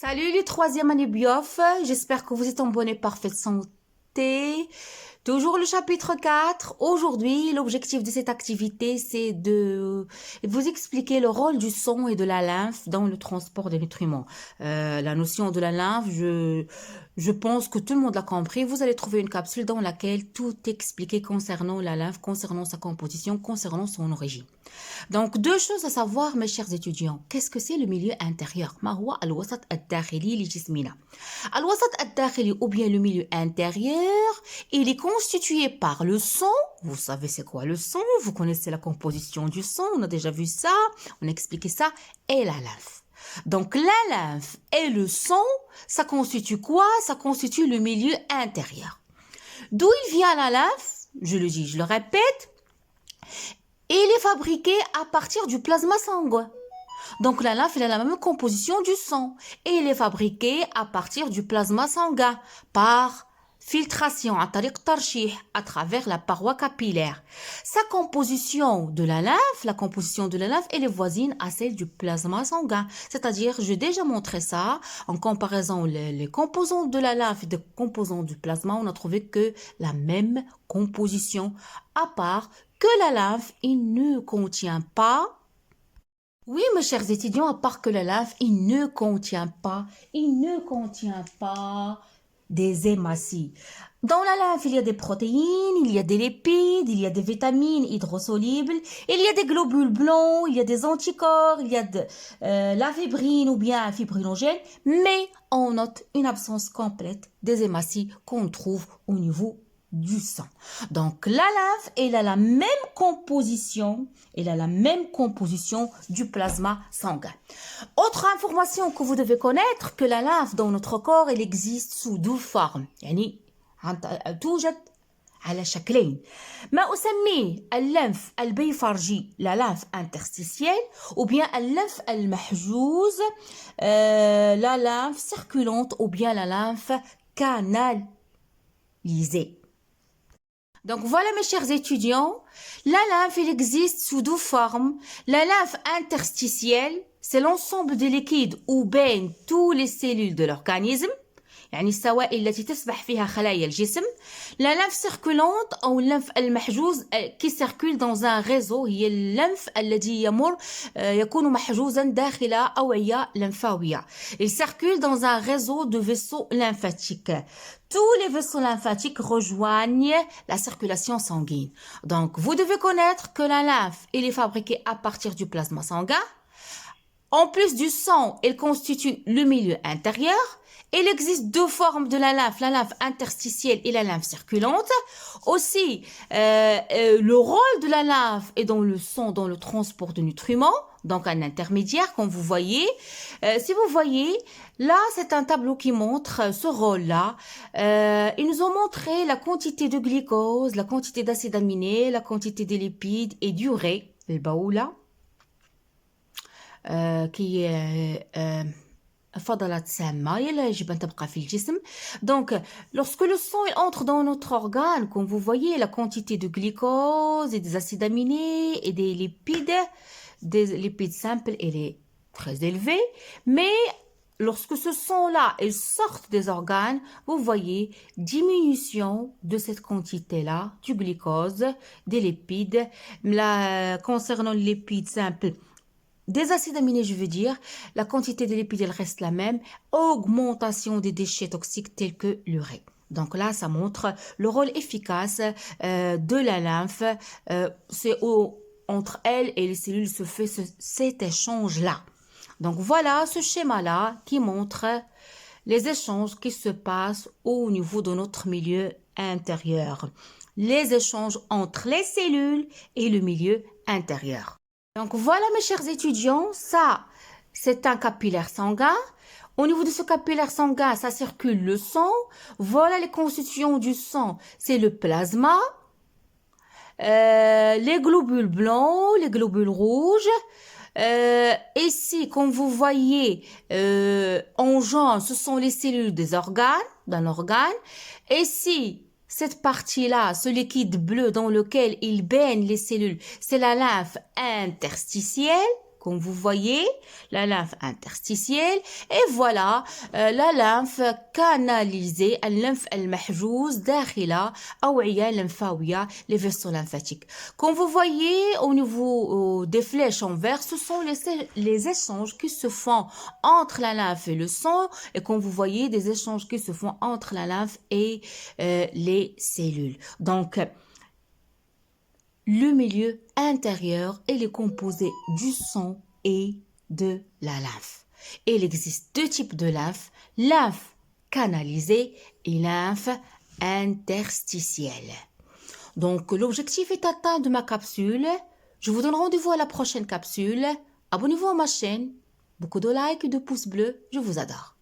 Salut les troisième année Biof, j'espère que vous êtes en bonne et parfaite santé. Toujours le chapitre 4. Aujourd'hui, l'objectif de cette activité, c'est de vous expliquer le rôle du sang et de la lymphe dans le transport des nutriments. La notion de la lymphe, je pense que tout le monde l'a compris. Vous allez trouver une capsule dans laquelle tout est expliqué concernant la lymphe, concernant sa composition, concernant son origine. Donc, deux choses à savoir, mes chers étudiants. Qu'est-ce que c'est le milieu intérieur? ما هو الوسط الداخلي لجسمنا. الوسط الداخلي ou bien le milieu intérieur, il est constitué par le sang. Vous savez c'est quoi le sang? Vous connaissez la composition du sang. On a déjà vu ça. On a expliqué ça. Et la lymphe. Donc, la lymphe et le sang, ça constitue quoi? Ça constitue le milieu intérieur. D'où il vient la lymphe? Je le dis, je le répète. Il est fabriqué à partir du plasma sanguin. Donc la lymphe, elle a la même composition du sang. Et il est fabriqué à partir du plasma sanguin par filtration à travers la paroi capillaire. Sa composition de la lymphe, elle est voisine à celle du plasma sanguin. C'est-à-dire, j'ai déjà montré ça, en comparaison les composants de la lymphe et des composants du plasma, on a trouvé que la même composition, à part que la lymphe, il ne contient pas. Oui, mes chers étudiants, à part que la lymphe, il ne contient pas des hématies. Dans la lymphe, il y a des protéines, il y a des lipides, il y a des vitamines hydrosolubles, il y a des globules blancs, il y a des anticorps, il y a de la fibrine ou bien un fibrinogène, mais on note une absence complète des hématies qu'on trouve au niveau du sang. Donc la lymphe, elle a la même composition, du plasma sanguin. Autre information que vous devez connaître, que la lymphe dans notre corps, elle existe sous deux formes. يعني توجد على شكلين. ما أسميه الليمف البيفرجي, la lymphe interstitielle, ou bien الليمف المحجوز, la lymphe circulante, ou bien la lymphe canalisée. Donc voilà mes chers étudiants, la lymphe elle existe sous deux formes. La lymphe interstitielle, c'est l'ensemble des liquides où baignent toutes les cellules de l'organisme. يعني السوائل التي تسبح فيها خلايا الجسم. La lymphe circulante أو الليمف المحجوز qui circule dans un réseau هي الليمف الذي يكون محجوزا داخل أوعية لمفاوية. Il circule dans un réseau de vaisseaux lymphatiques. Tous les vaisseaux lymphatiques rejoignent la circulation sanguine. Donc, vous devez connaître que la lymphe, elle est fabriquée à partir du plasma sanguin. En plus du sang, elle constitue le milieu intérieur. Il existe deux formes de la lymphe interstitielle et la lymphe circulante. Aussi, le rôle de la lymphe est dans le sang, dans le transport de nutriments, donc un intermédiaire, comme vous voyez. Si vous voyez, là, c'est un tableau qui montre ce rôle-là. Ils nous ont montré la quantité de glucose, la quantité d'acides aminés, la quantité de lipides et d'urée, le baoula, qui est... فضلات سامة يلا يجب أن تبقى في الجسم. Donc, lorsque le sang il entre dans notre organe, comme vous voyez, la quantité de glucose et des acides aminés et des lipides simples, elle est très élevée. Mais lorsque ce sang-là, il sort des organes, vous voyez diminution de cette quantité-là, du glucose, des lipides. Là, concernant les lipides simples, des acides aminés, je veux dire, la quantité de lipides, elle reste la même. Augmentation des déchets toxiques tels que l'urée. Donc là, ça montre le rôle efficace de la lymphe. C'est entre elle et les cellules se fait cet échange-là. Donc voilà ce schéma-là qui montre les échanges qui se passent au niveau de notre milieu intérieur. Les échanges entre les cellules et le milieu intérieur. Donc voilà mes chers étudiants, ça c'est un capillaire sanguin. Au niveau de ce capillaire sanguin, ça circule le sang. Voilà les constitutions du sang, c'est le plasma, les globules blancs, les globules rouges. Ici, comme vous voyez, en jaune, ce sont les cellules des organes, d'un organe. Ici, cette partie-là, ce liquide bleu dans lequel il baigne les cellules, c'est la lymphe interstitielle. comme vous voyez, la lymphe interstitielle, et voilà la lymphe canalisée, la lymphe المحجوز داخل أوعية lymphawiة, les vaisseaux lymphatiques. Comme vous voyez au niveau des flèches en vert, ce sont les échanges qui se font entre la lymphe et le sang, et comme vous voyez des échanges qui se font entre la lymphe et les cellules. Donc, le milieu intérieur, il est composé du sang et de la lymphe. Il existe deux types de lymphe canalisée et lymphe interstitielle. Donc, l'objectif est atteint de ma capsule. Je vous donne rendez-vous à la prochaine capsule. Abonnez-vous à ma chaîne. Beaucoup de likes et de pouces bleus. Je vous adore.